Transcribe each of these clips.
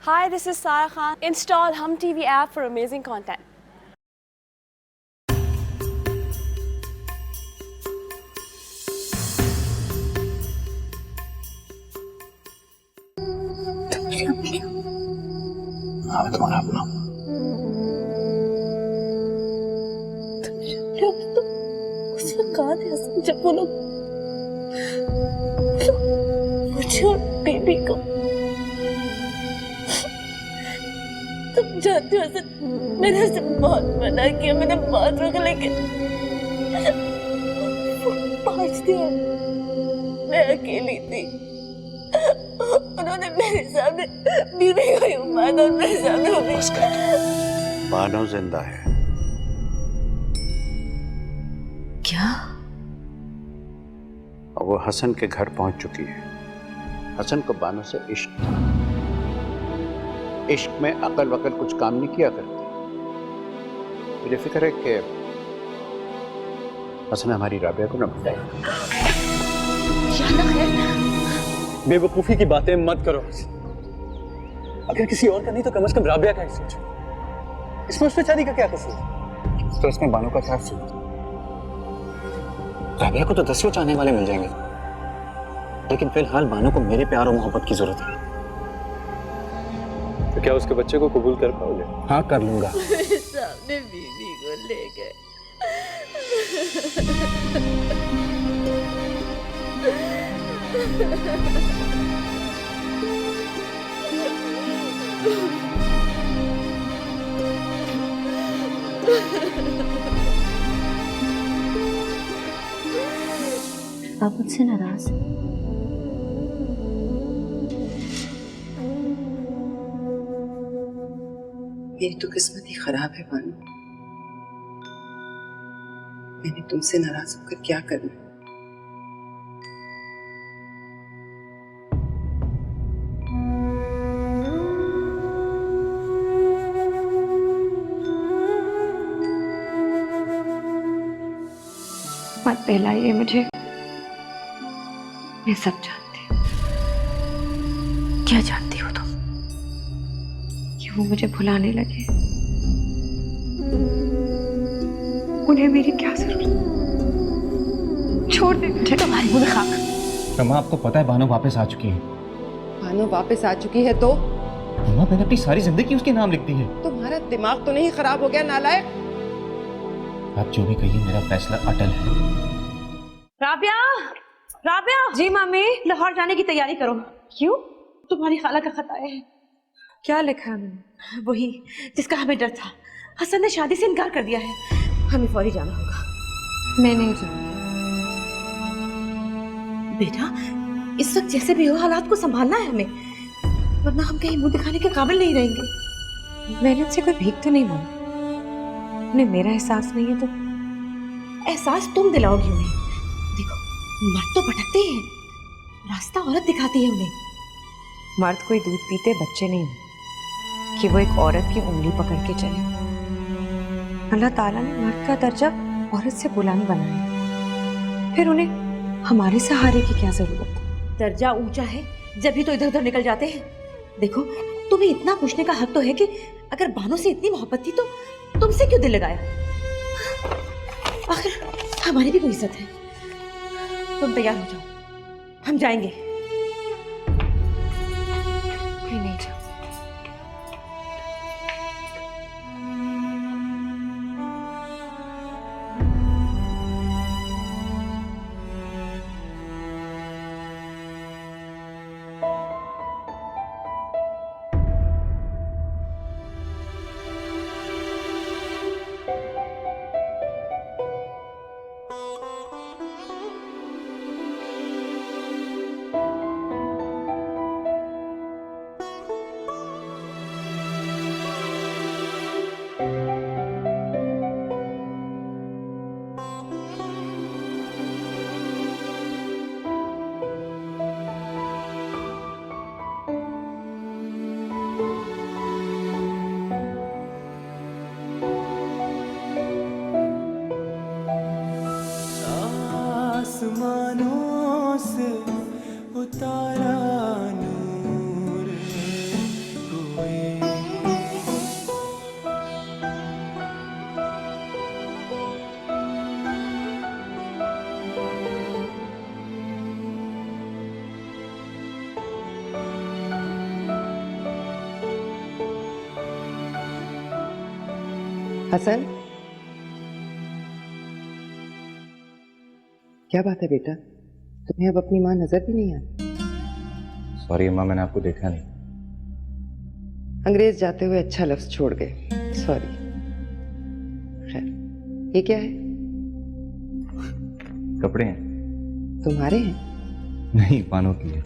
Hi, this is Sarah Khan. Install Hum TV app for amazing content. हाँ, मैं तुम्हारा अपना तो उस वक्त कहा थे हसन जब वो लोग मुझे और बेबी को, तुम जानते हो हसन, मैंने उसे बहुत मना किया, मैंने बहुत रोका, लेकिन 5 दिन मैं अकेली थी। उन्होंने मेरे सामने बीबी को ही मारा और मेरे सामने वो भी। बस कर, बानो जिंदा है। क्या? और वो हसन के घर पहुंच चुकी है। हसन को बानो से इश्क था। इश्क में अकल वकल कुछ काम नहीं किया करती। मुझे फिक्र है कि हसन हमारी राबिया को न बताएगा। बेवकूफी की बातें मत करो। अगर किसी और का नहीं तो कम से कम राबिया का ही सोचो। इसमें उसमें शादी का क्या कसूर? तो इसमें बानो का क्या कसूर? राबिया को तो 10 चाहने वाले मिल जाएंगे, लेकिन फिलहाल बानो को मेरे प्यार और मोहब्बत की जरूरत है। तो क्या उसके बच्चे को कबूल कर पाओगे? हाँ, कर लूंगा। मेरे सामने बीबी को ले गए। आप मुझसे नाराज हैं? मेरी तो किस्मत ही खराब है बानो। मैंने तुमसे नाराज होकर क्या करना? मत पहलाइए मुझे, मैं सब जानती हूँ। क्या जानती हो तुम? कि वो मुझे भुलाने लगे। उन्हें मेरी क्या जरूरत? छोड़ दे मुझे। तुम्हारी मुंह खाक। अम्मा, आपको पता है बानो वापस आ चुकी है। बानो वापस आ चुकी है तो? अम्मा, मैंने अपनी सारी जिंदगी उसके नाम लिख दी है। तुम्हारा दिमाग तो नहीं खराब हो गया नालायक? आप जो भी कहिए, मेरा फैसला अटल है। राबिया, राबिया। जी मम्मी। लाहौर जाने की तैयारी करो। क्यों? तुम्हारी खाला का खत आया है। क्या लिखा है मैंने? वही जिसका हमें डर था। हसन ने शादी से इनकार कर दिया है। हमें फौरी जाना होगा। मैं नहीं जानती। बेटा, इस वक्त जैसे भी हो हालात को संभालना है हमें, वरना हम कहीं मुंह दिखाने के काबिल नहीं रहेंगे। मैंने उनसे कोई भीख तो नहीं मांगी। उन्हें मेरा एहसास नहीं है तो? एहसास तुम दिलाओगी उन्हें। देखो, मर्द तो भटकते ही हैं, रास्ता औरत दिखाती है उन्हें। मर्द कोई दूध पीते बच्चे नहीं हो कि वो एक औरत की उंगली पकड़ के चले। अल्लाह ताला ने मर्द का दर्जा औरत से बुलंद बनाया, फिर उन्हें हमारे सहारे की क्या जरूरत है? दर्जा ऊंचा है जब भी तो इधर उधर निकल जाते हैं। देखो, तुम्हें इतना पूछने का हक तो है कि अगर बानो से इतनी मोहब्बत थी तो तुमसे क्यों दिल लगाया? आखिर हमारी भी कोई इज्जत है। तुम तैयार हो जाओ, हम जाएंगे। मैं नहीं जाऊँ। हसन, क्या बात है बेटा? तुम्हें अब अपनी माँ नजर भी नहीं आती? सॉरी अम्मा, मैंने आपको देखा नहीं। अंग्रेज जाते हुए अच्छा लफ्ज छोड़ गए, सॉरी। खैर, ये क्या है? कपड़े हैं। तुम्हारे हैं? नहीं, पानो की है।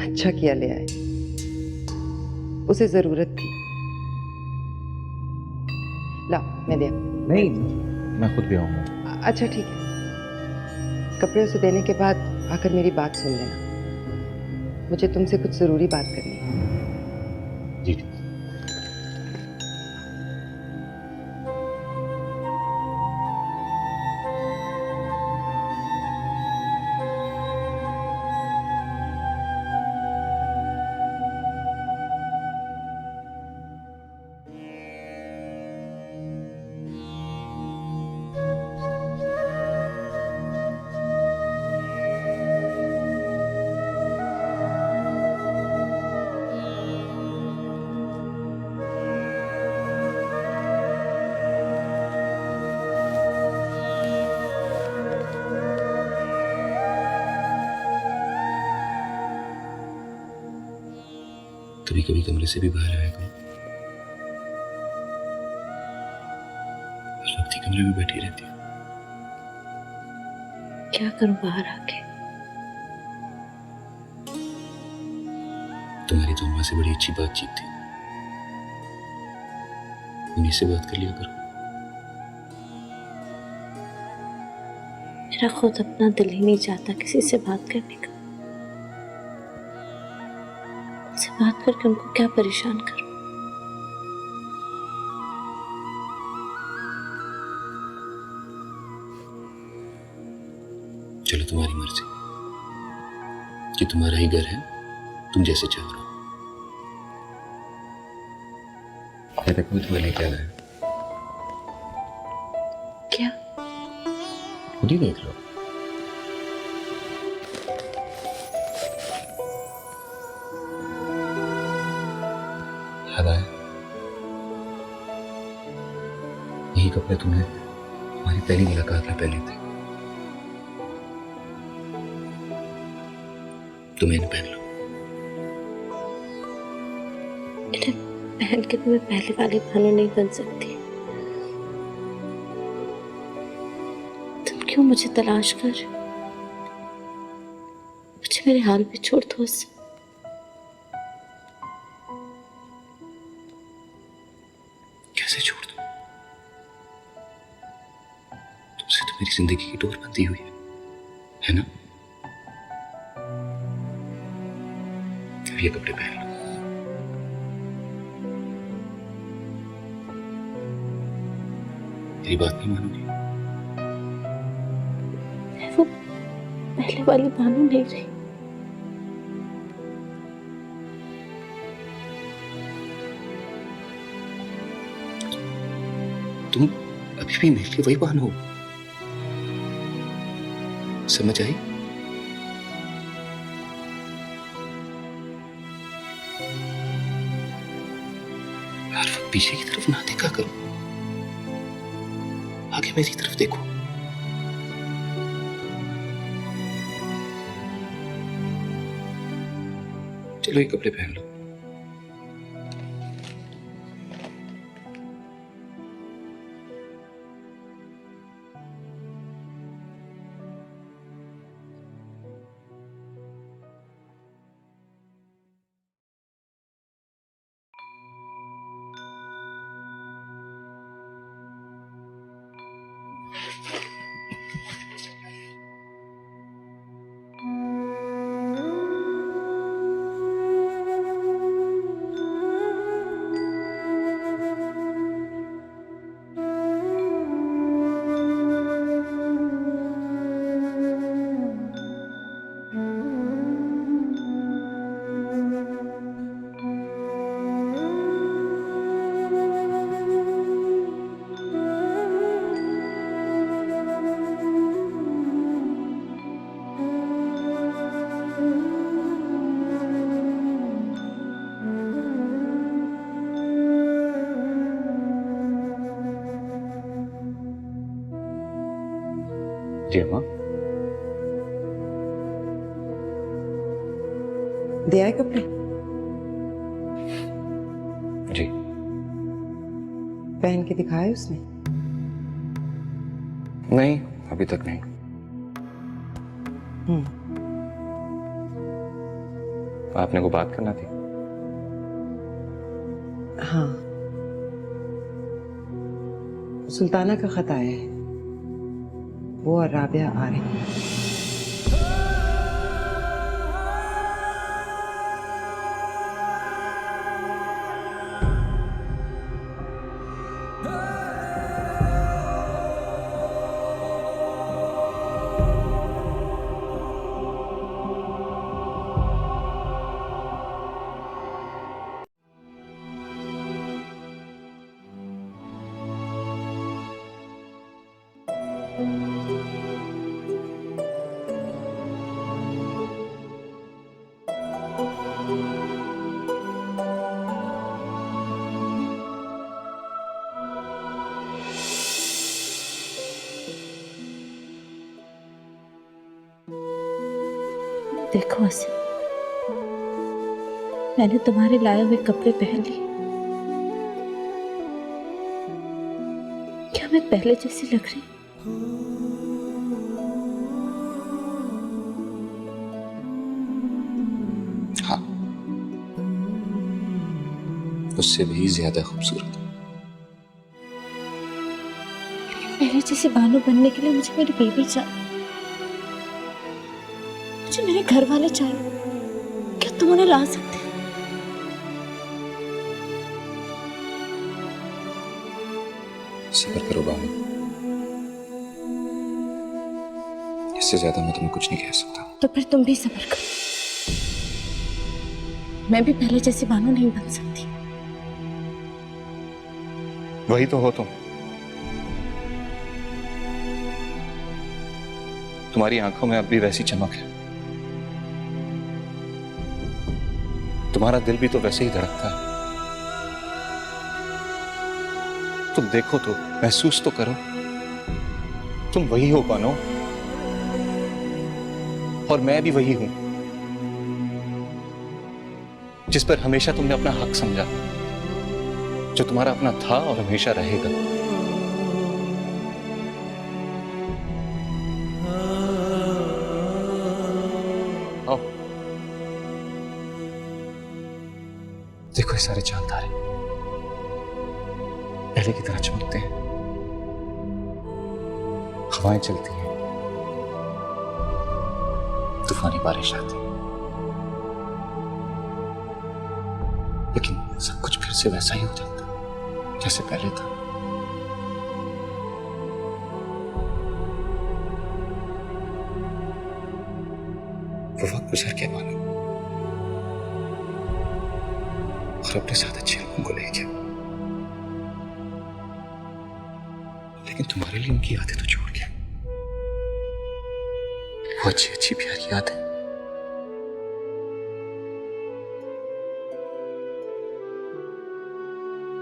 अच्छा किया ले आए, उसे जरूरत थी। ला, मैं दे। नहीं, मैं खुद भी आऊंगा। अच्छा ठीक है, कपड़े उसे देने के बाद आकर मेरी बात सुन लेना। मुझे तुमसे कुछ जरूरी बात करनी है। जी। कभी कभी कमरे से भी बाहर आया करो। हर वक्त ही कमरे में बैठी रहती हूँ। क्या करूं बाहर आके? तुम्हारी तो अम्मा से बड़ी अच्छी बातचीत थी, उन्हीं से बात कर लिया करो। मेरा खुद अपना दिल ही नहीं चाहता किसी से बात करने का। उनसे बात करके उनको क्या परेशान करूं? चलो, तुम्हारी मर्जी, कि तुम्हारा ही घर है, तुम जैसे चाहो रहो। ये देखो, तुम्हें लेके आना है। क्या? खुद ही देख लो। याद आया? यही कपड़े तुमने हमारी पहली मुलाकात में पहने थे। तुम्हें इन्हें पहन लो। इन्हें पहन के तो मैं पहले वाली भानु नहीं बन सकती। तुम क्यों मुझे तलाश कर रहे हो? मुझे मेरे हाल पे छोड़ दो। उससे कैसे छोड़ दूं? तुमसे तो मेरी जिंदगी की डोर बंधी हुई है ना? अब ये कपड़े पहन लो। मेरी बात नहीं मानोगी? मैं वो पहले वाली भानु नहीं रही। तुम अभी भी मेरे लिए वही बहन हो। समझ आई? हर वक्त पीछे की तरफ ना देखा करो, आगे मेरी तरफ देखो। चलो, ये कपड़े पहन लो। जी अम्मा। दे आए कपड़े? जी। पहन के दिखाए उसने? नहीं, अभी तक नहीं। आपने को बात करना थी? हाँ, सुल्ताना का खत आया है। वो और राबिया आ रही हैं। देखो आसिम, मैंने तुम्हारे लाए हुए कपड़े पहन लिए। क्या मैं पहले जैसी लग रही? हाँ, उससे भी ज्यादा खूबसूरत। पहले जैसे बानो बनने के लिए मुझे मेरी बेबी चाहिए, मुझे मेरे घर वाले चाहिए। क्या तुम उन्हें ला सकते? सब्र करो बानो, इससे ज्यादा मैं तुम्हें कुछ नहीं कह सकता। तो फिर तुम भी सब्र करो। मैं भी पहले जैसी बानो नहीं बन सकती। वही तो हो तुम। तुम्हारी आंखों में अब भी वैसी चमक है, तुम्हारा दिल भी तो वैसे ही धड़कता है। तुम देखो तो, महसूस तो करो, तुम वही हो बानो, और मैं भी वही हूं जिस पर हमेशा तुमने अपना हक समझा, जो तुम्हारा अपना था और हमेशा रहेगा। आओ, देखो ये सारे चांद तारे पहले की तरह चमकते हैं, हवाएं चलती हैं, तूफानी बारिश आती है, लेकिन सब कुछ फिर से वैसा ही हो जाता है जैसे पहले था। वो वक्त गुजर के मानो, और अपने साथ अच्छे लोगों को ले गया, लेकिन तुम्हारे लिए उनकी यादें तो छोड़ गया। वो अच्छी अच्छी प्यारी यादें,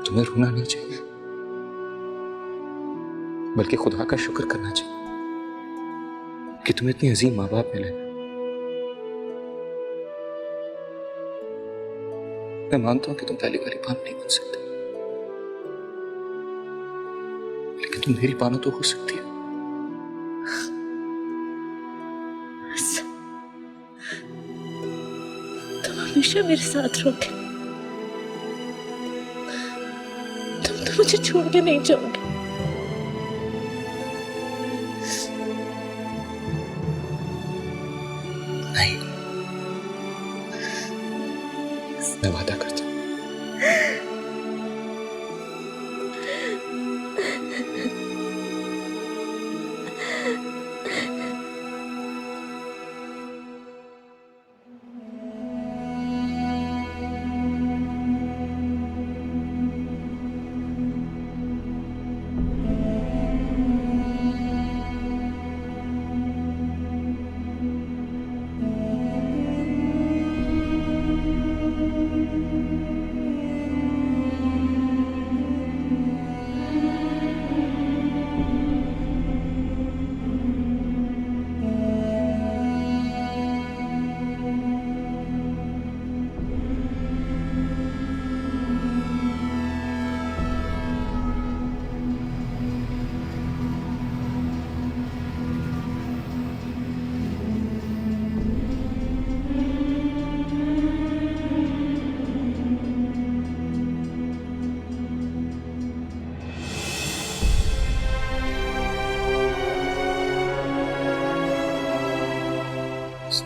तुम्हें रोना नहीं चाहिए, बल्कि खुदा का शुक्र करना चाहिए कि तुम्हें इतने अजीम माँ बाप मिले। मैं मानता हूं कि तुम पहली वाली बानो नहीं बन सकते, लेकिन तुम मेरी बानो तो हो सकती है। तुम हमेशा मेरे साथ रहोगे, तुम तो मुझे छोड़ के नहीं जाओगे। नहीं, मैं वादा करता हूं।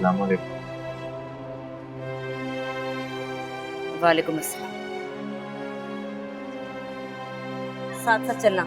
अस्सलाम वालेकुम। वालेकुम अस्सलाम। साथ साथ चलना।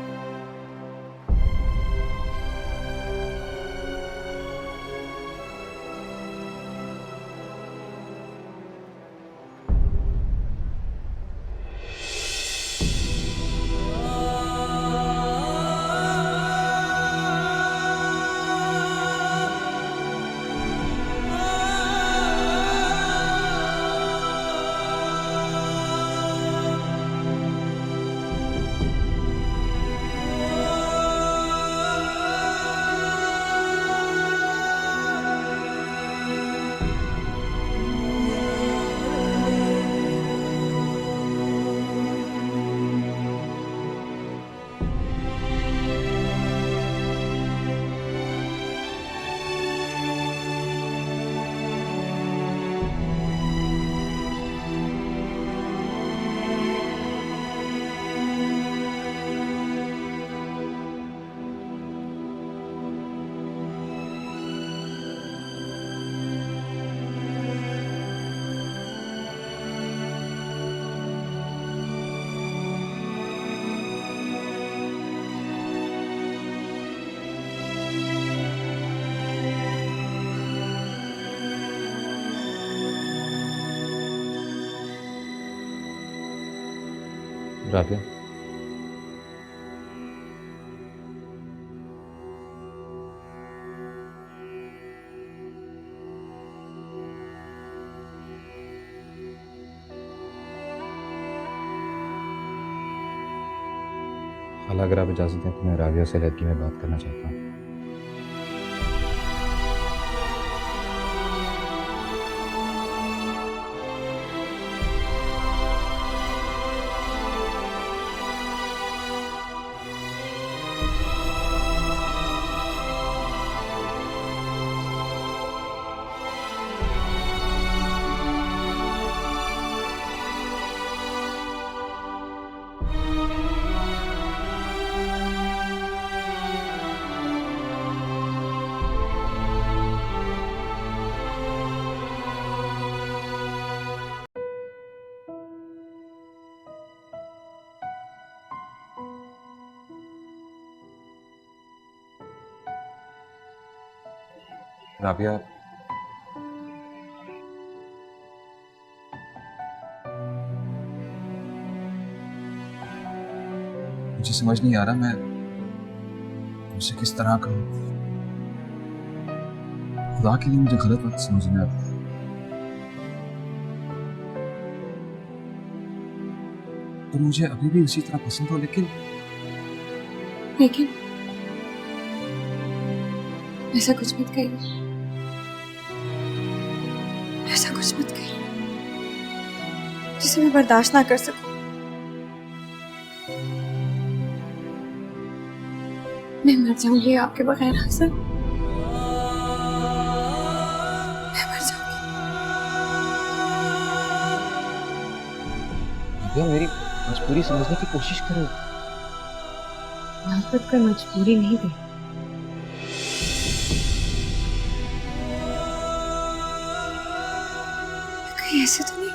राबिया, खाला अगर आप इजाज़त दें तो मैं राबिया से लड़की में बात करना चाहता हूँ। राबिया, मुझे समझ नहीं आ रहा मैं उसे किस तरह करूं। खुदा के लिए मुझे गलत वक्त समझ में आता है। तो मुझे अभी भी उसी तरह पसंद हो, लेकिन ऐसा कुछ मत कहिए, ऐसा कुछ मत कहिए जिसे मैं बर्दाश्त ना कर सकूं। मैं मर जाऊंगी आपके बगैर हसन, मैं मर जाऊंगी। राबिया, मेरी मजबूरी समझने की कोशिश करो। मोहब्बत कोई मजबूरी नहीं थी। कहीं ऐसे तो नहीं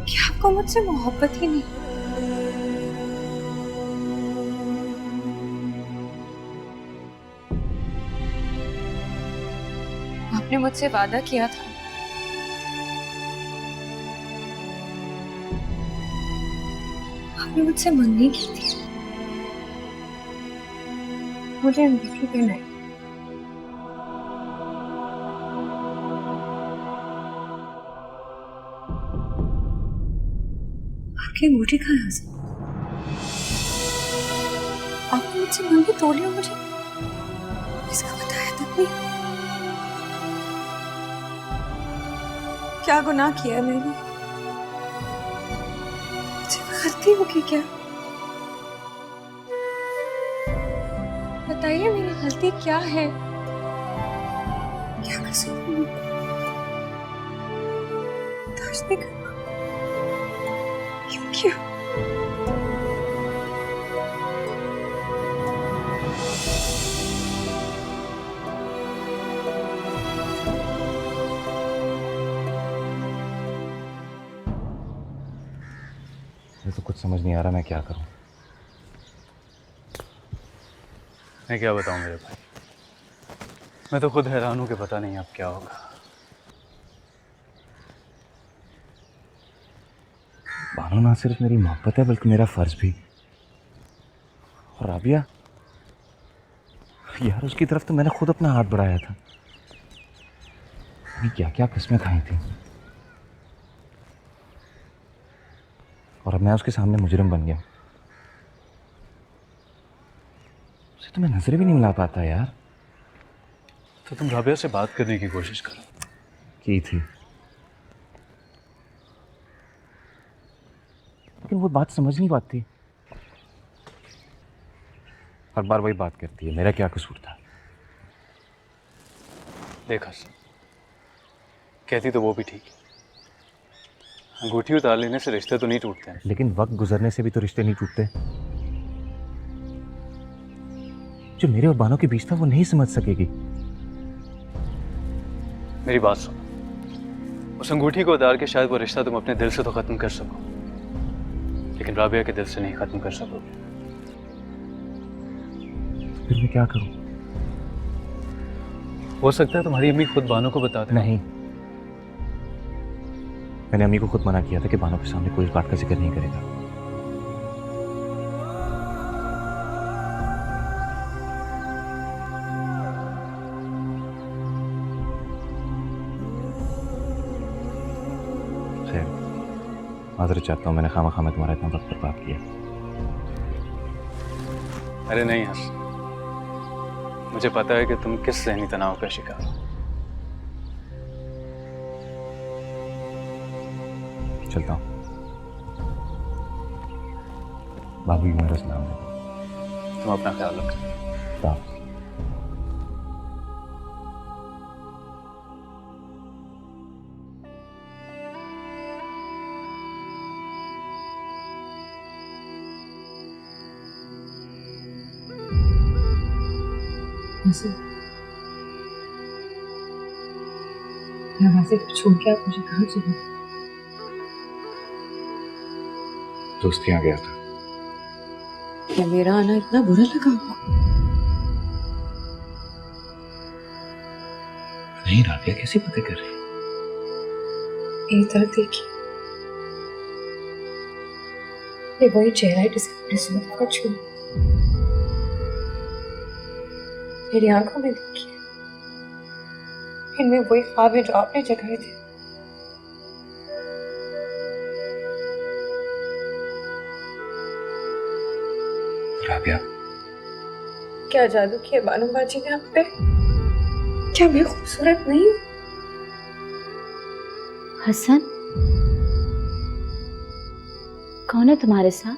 कि आपको मुझसे मोहब्बत ही नहीं। आपने मुझसे वादा किया था आपने मुझसे मंगनी की थी, मुझे अंगूठी पहनाई। आपकी अंगूठी कहाँ है? आपने मुझसे मंगी तोड़ी और मुझे इसका बताया तक नहीं। क्या गुनाह किया है मैंने? मुझे गलती होगी क्या? बताइए मेरी गलती क्या है? क्या कसूर है? बर्दाश्त नहीं करना। क्यों? मुझे तो कुछ समझ नहीं आ रहा मैं क्या करूं। मैं क्या बताऊं मेरे भाई, मैं तो खुद हैरान हूं कि पता नहीं अब क्या होगा। बानो ना सिर्फ मेरी मोहब्बत है बल्कि मेरा फर्ज भी। और राबिया यार, उसकी तरफ तो मैंने खुद अपना हाथ बढ़ाया था। क्या क्या किस्में खाई थी, और अब मैं उसके सामने मुजरिम बन गया। उसे तो मैं नजरें भी नहीं मिला पाता यार। तो तुम राबिया से बात करने की कोशिश करो। की थी, लेकिन वो बात समझ नहीं पाती। हर बार वही बात करती है, मेरा क्या कसूर था। देखा, कहती तो वो भी ठीक। अंगूठी उतार लेने से रिश्ते तो नहीं टूटते हैं, लेकिन वक्त गुजरने से भी तो रिश्ते नहीं टूटते। जो मेरे और बानो के बीच था वो नहीं समझ सकेगी। मेरी बात सुनो, उस अंगूठी को उतार के शायद वो रिश्ता तुम अपने दिल से तो खत्म कर सको, लेकिन राबिया के दिल से नहीं खत्म कर सकोगे। फिर मैं क्या करूं? हो सकता है तुम्हारी अम्मी खुद बानो को बता दे। नहीं, मैंने अम्मी को खुद मना किया था कि बानो के सामने कोई इस बात का जिक्र नहीं करेगा। खैर, माजरत चाहता हूं, मैंने खामा में तुम्हारा इतना वक्त बर्बाद किया। अरे नहीं हर्ष, मुझे पता है कि तुम किस ज़हनी तनाव का शिकार हो। चलता हूँ, बाबू को मेरा सलाम है। तुम अपना ख्याल रखो। दरवाजे पर छोड़ के आप मुझे कहाँ चले? दोस्त यहाँ गया था। क्या मेरा आना इतना बुरा लगा आपको? नहीं राबिया, कैसी बातें कर रही है? एक तरफ देखिए, ये वही चेहरा है जिसे अपने सूरत का छू। मेरी आंखों में देखिए, इनमें वही ख्वाब है जो आपने जगाए थे। राबिया, क्या जादू किया बानो बाजी ने आप पे? क्या मैं खूबसूरत नहीं हूँ? हसन, कौन है तुम्हारे साथ?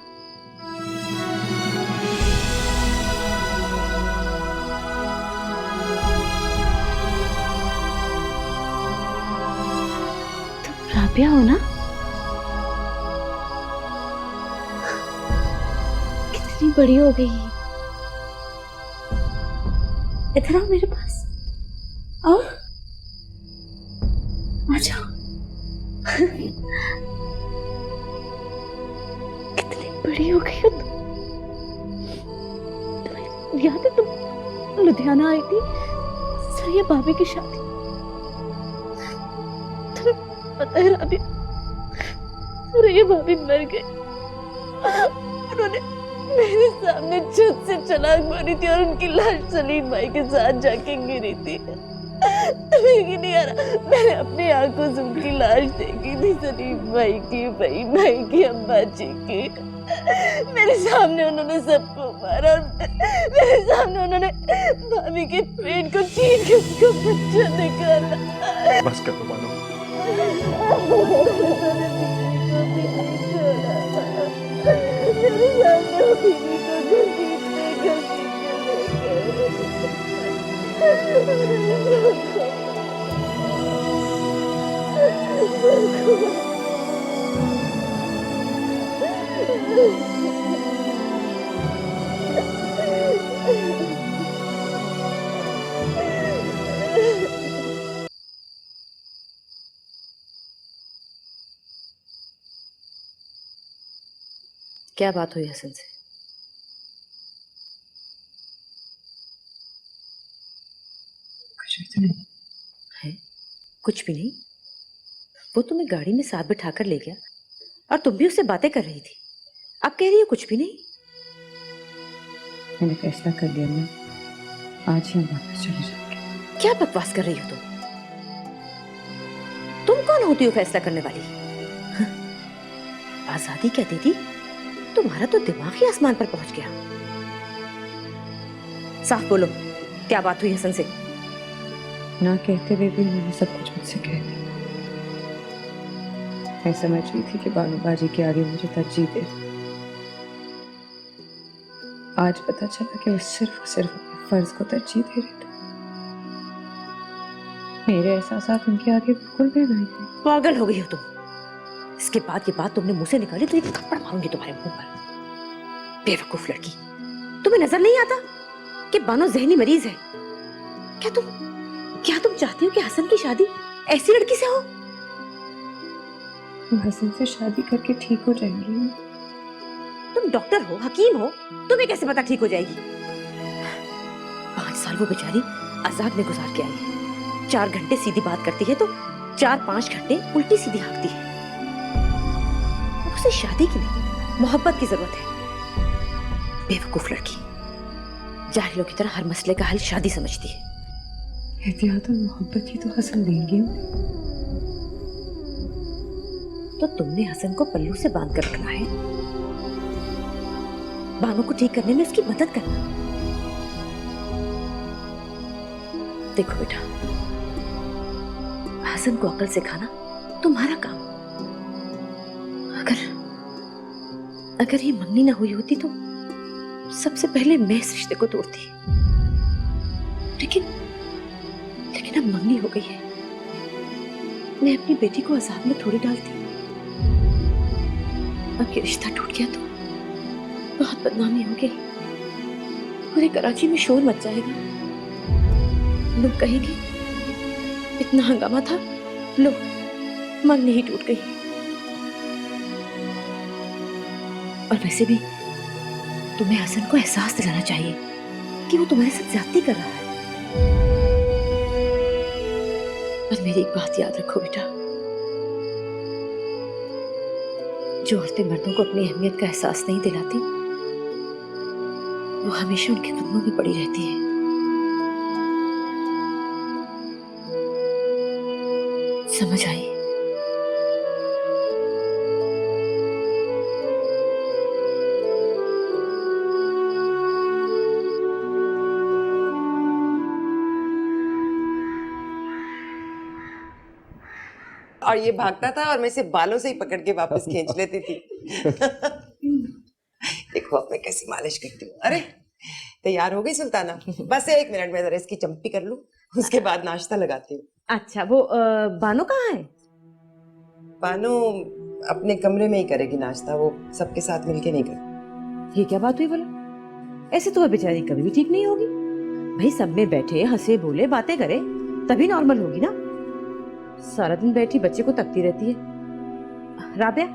तुम राबिया हो ना? कितनी बड़ी हो गई है। इधर आओ मेरे पास, आओ, आ जाओ। कितनी बड़ी हो गई हो तुम। तुम्हें याद है तुम लुधियाना आई थी सरिया भाभी की शादी? तुम्हें पता है राबिया, सरिया भाभी मर गई। उन्होंने मेरे सामने छत से छलांग मारी थी और उनकी लाश सलीम भाई के साथ जाके गिरी थी। तुम्हें नहीं आ रहा, मैंने अपनी आंखों से उनकी लाश देखी थी, सलीम भाई की, भाई की, अम्मा जी की। मेरे सामने उन्होंने सबको मारा और मेरे सामने उन्होंने भाभी के पेट को चीर के उसका बच्चा निकाला। बस कर दो बानो। मेरे सामने वो बीवी को घसीटते क्या बात हुई हसन से? कुछ भी तो नहीं। है? कुछ भी नहीं? वो तुम्हें गाड़ी में साथ बिठाकर ले गया और तुम भी उससे बातें कर रही थी। अब कह रही हो कुछ भी नहीं? मैंने फैसला कर लिया, मैं आज ही वापस चले जाऊंगी। क्या बकवास कर रही हो तुम? तुम कौन होती हो फैसला करने वाली? आजादी क्या दीदी? तुम्हारा तो दिमाग ही आसमान पर पहुंच गया। साफ बोलो, क्या बात हुई हसन से? ना कहते हुए भी मैंने सब कुछ मुझसे कह दिया। मैं समझ रही थी कि बानू बाजी के आगे मुझे तरजीह दे। आज पता चला कि वो सिर्फ और सिर्फ अपने फर्ज को तरजीह दे रहे थे। मेरे एहसास उनके आगे बिल्कुल भी नहीं थे। पागल हो गई हो तुम। इसके बाद ये बात तुमने मुंह से निकाली तो एक थप्पड़ मारूंगी तुम्हारे मुंह पर। बेवकूफ लड़की, तुम्हें नजर नहीं आता कि बानो जहनी मरीज है? क्या तुम चाहती हो कि हसन की शादी ऐसी लड़की से हो? वो हसन से शादी करके ठीक हो जाएंगी। तुम डॉक्टर हो, हकीम हो, तुम्हें कैसे पता ठीक हो जाएगी? 5 साल वो बेचारी अजाब में गुजार के आई है। 4 घंटे सीधी बात करती है तो 4-5 घंटे उल्टी सीधी हाँकती है। उसे शादी की नहीं, मोहब्बत की जरूरत है। बेवकूफ लड़की, जाहिलों की तरह हर मसले का हल शादी समझती है। एहतियात और मोहब्बत ही तो हसन देंगे। तो तुमने हसन को पल्लू से बांध कर रखना है, बानों को ठीक करने में उसकी मदद करना। देखो बेटा, हसन को अकल सिखाना तुम्हारा काम। अगर ये मंगनी ना हुई होती तो सबसे पहले मैं इस रिश्ते को तोड़ती। लेकिन अब मंगनी हो गई है, मैं अपनी बेटी को अजाब में थोड़ी डालती। अब ये रिश्ता टूट गया तो बहुत बदनामी होगी। पूरे कराची में शोर मच जाएगा। लोग कहेंगे इतना हंगामा था, लो मंगनी ही टूट गई। और वैसे भी तुम्हें हसन को एहसास दिलाना चाहिए कि वो तुम्हारे साथ ज्यादती कर रहा है। और मेरी एक बात याद रखो बेटा, जो औरतें मर्दों को अपनी अहमियत का एहसास नहीं दिलाती, वो हमेशा उनके कदमों में पड़ी रहती है। समझ आई? और ये भागता था और मैं इसे बालों से ही पकड़ के वापस खींच लेती थी। देखो अब मैं कैसी मालिश करती हूँ। अरे तैयार हो गई सुल्ताना? बस 1 मिनट में जरा इसकी चंपी कर लूं, उसके बाद नाश्ता लगाती हूँ। अच्छा, वो बानो कहाँ है? बानो अपने कमरे में ही करेगी नाश्ता, वो सबके साथ मिलके नहीं करती। ये क्या बात हुई भला? ऐसे तो वह बेचारी कभी भी ठीक नहीं होगी। भाई सब में बैठे हंसे बोले बातें करे तभी नॉर्मल होगी ना। सारा दिन बैठी बच्चे को तकती रहती है। राबिया,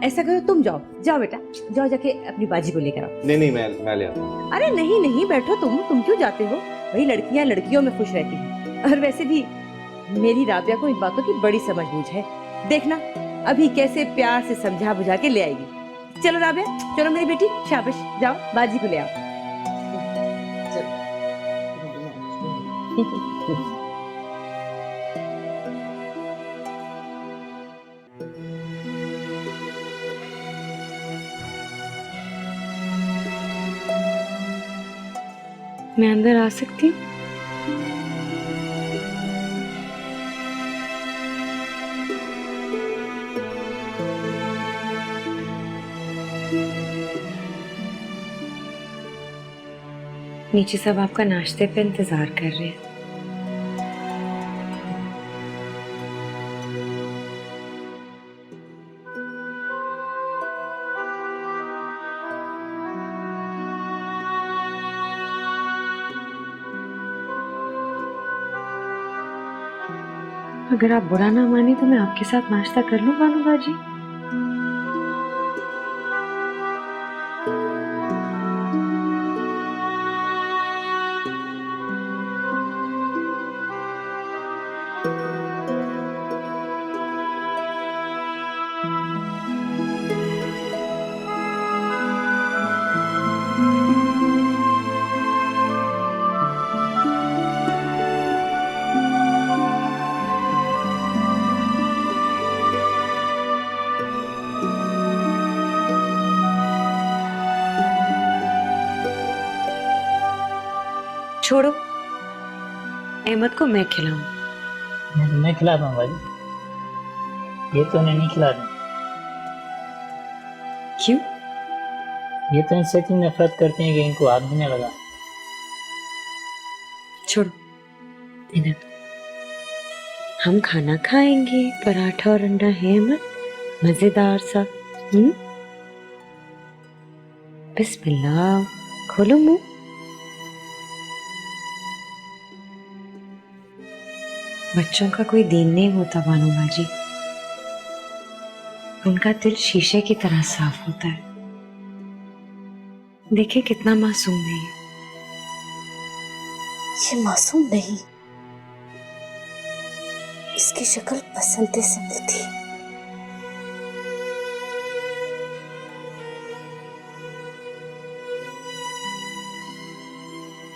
ऐसा करो तुम जाओ बेटा, जाओ जाके अपनी बाजी को लेकर आओ। नहीं मैं ले आता हूँ। अरे नहीं बैठो, तुम क्यों जाते हो? भाई लड़कियां लड़कियों में खुश रहती हैं। और वैसे भी मेरी राबिया को इन बातों की बड़ी समझ बूझ है। देखना अभी कैसे प्यार से समझा बुझा के ले आएगी। चलो राबिया, चलो मेरी बेटी, शाबाश, जाओ बाजी को ले आओ। मैं अंदर आ सकती हूँ? नीचे सब आपका नाश्ते पे इंतजार कर रहे हैं। अगर आप बुरा ना माने तो मैं आपके साथ नाश्ता कर लूं बानू बाजी? छोड़ो, अहमद को मैं खिलाऊं। मैं खिलाता हूँ भाई, ये तो उन्हें नहीं खिला दूँ। क्यों? ये तो इनसे इतनी नफरत करती हैं कि इनको हाथ भी नहीं लगा। छोड़ो, इधर हम खाना खाएंगे, पराठा और अंडा है अहमद, मजेदार सा। बिस्मिल्लाह, खोलो मुंह। बच्चों का कोई दीन नहीं होता बानू बाजी, उनका दिल शीशे की तरह साफ होता है। देखिए कितना मासूम है ये मासूम नहीं, इसकी शक्ल बसंते से मिलती है।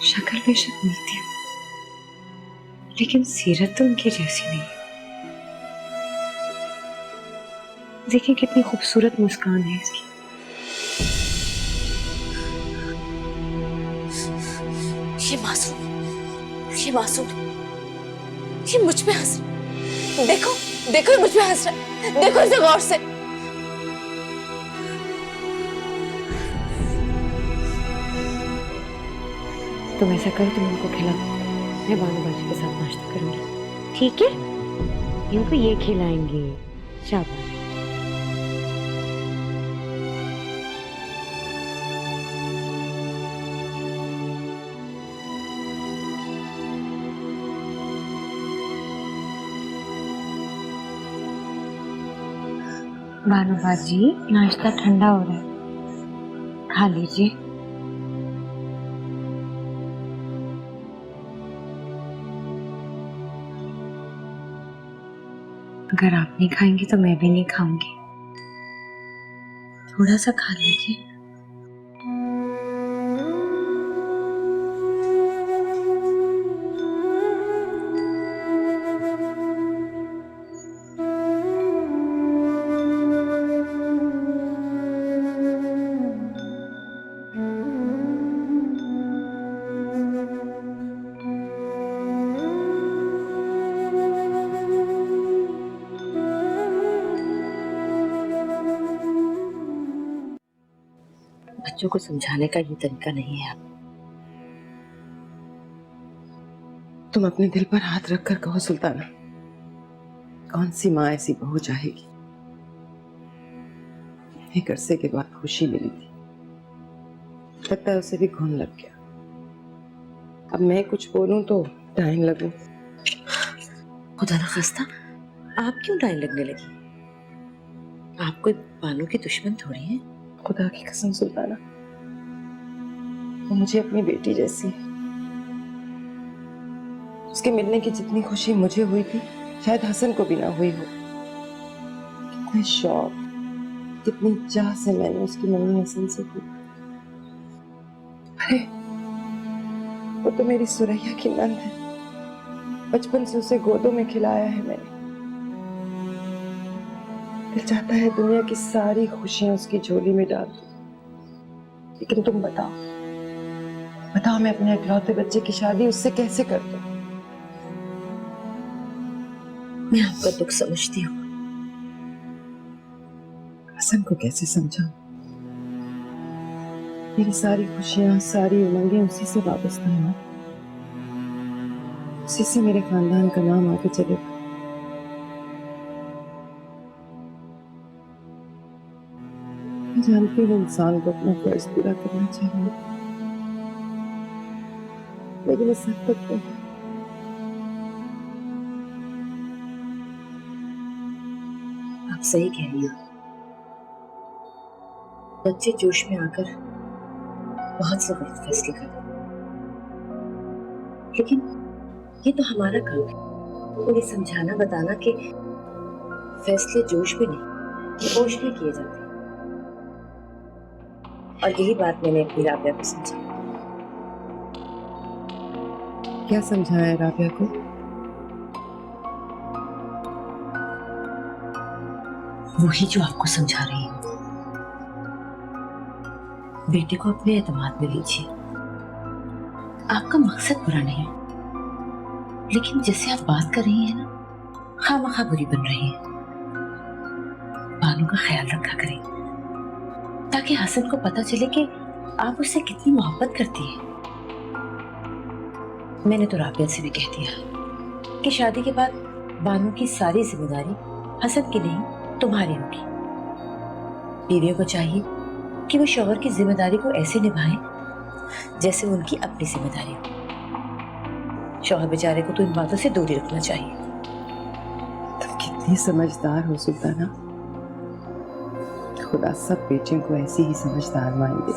शक्ल बेशक मिलती हो, लेकिन सीरत तो उनकी जैसी नहीं। देखिए कितनी खूबसूरत मुस्कान है इसकी। ये मासूम, ये मुझ पे हंस रहा। देखो देखो, ये मुझ पे हंस रहा है, देखो इसे गौर से। तुम ऐसा करो, तुम इनको खिलाओ, मैं बानू बाजी के साथ नाश्ता करूंगी, ठीक है? इनको ये खिलाएंगे। शाबाश। बानू बाजी, नाश्ता ठंडा हो रहा है, खा लीजिए। अगर आप नहीं खाएंगी तो मैं भी नहीं खाऊंगी, थोड़ा सा खा लीजिए। बच्चों को समझाने का ये तरीका नहीं है। तुम अपने दिल पर हाथ रखकर कहो सुल्ताना, कौन सी माँ ऐसी बहू चाहेगी? एक अरसे के बाद खुशी मिली थी, लगता है उसे भी घुन लग गया। अब मैं कुछ बोलूं तो टाइम लगूं। खुदा ना खास्ता, आप क्यों डायन लगने लगी? आप कोई बानू की दुश्मन थोड़ी है। खुदा की कसम सुल्ताना, वो मुझे अपनी बेटी जैसी है। उसके मिलने की जितनी खुशी मुझे हुई थी शायद हसन को भी ना हुई हो। कितने शौक, कितनी चाह से मैंने उसकी मम्मी हसन से की। अरे वो तो मेरी सुरैया की नंद है, बचपन से उसे गोदों में खिलाया है मैंने। दिल चाहता है दुनिया की सारी खुशियां उसकी झोली में डाल दूं। लेकिन तुम बताओ, मैं अपने इकलौते बच्चे की शादी उससे कैसे कर दूं? मैं आपका दुख समझती हूँ। हसन को कैसे समझाऊं? मेरी सारी खुशियां, सारी उमंगें उसी से वाबस्ता है ना। उसी से मेरे खानदान का नाम आगे चलेगा। मैं जानती हूँ इंसान को अपना फर्ज पूरा करना चाहिए, लेकिन इस हद तक नहीं। आप सही कह रही हो। बच्चे जोश में आकर बहुत से गलत फैसले कर देते, लेकिन ये तो हमारा काम है उन्हें समझाना, बताना कि फैसले जोश में नहीं, होश में किए जाते हैं। और यही बात मैंने अपनी राबिया को समझाई। क्या समझाया राबिया को? वही जो आपको समझा रही हूँ। बेटे को अपने एतमाद में लीजिए, आपका मकसद बुरा नहीं, लेकिन जैसे आप बात कर रही हैं ना, खामखा बुरी बन रही है। बानू का ख्याल रखा करें ताकि हसन को पता चले कि आप उससे कितनी मोहब्बत करती हैं। मैंने तो राबिया से भी कह दिया कि शादी के बाद बानू की सारी जिम्मेदारी हसन की नहीं तुम्हारी होगी। बीवियों को चाहिए कि वो शौहर की जिम्मेदारी को ऐसे निभाएं जैसे उनकी अपनी जिम्मेदारी हो। शौहर बेचारे को तो इन बातों से दूरी रखना चाहिए। तुम कितनी समझदार हो सुल्ताना। खुदा सब बेटियों को ऐसी ही समझदार मान दे।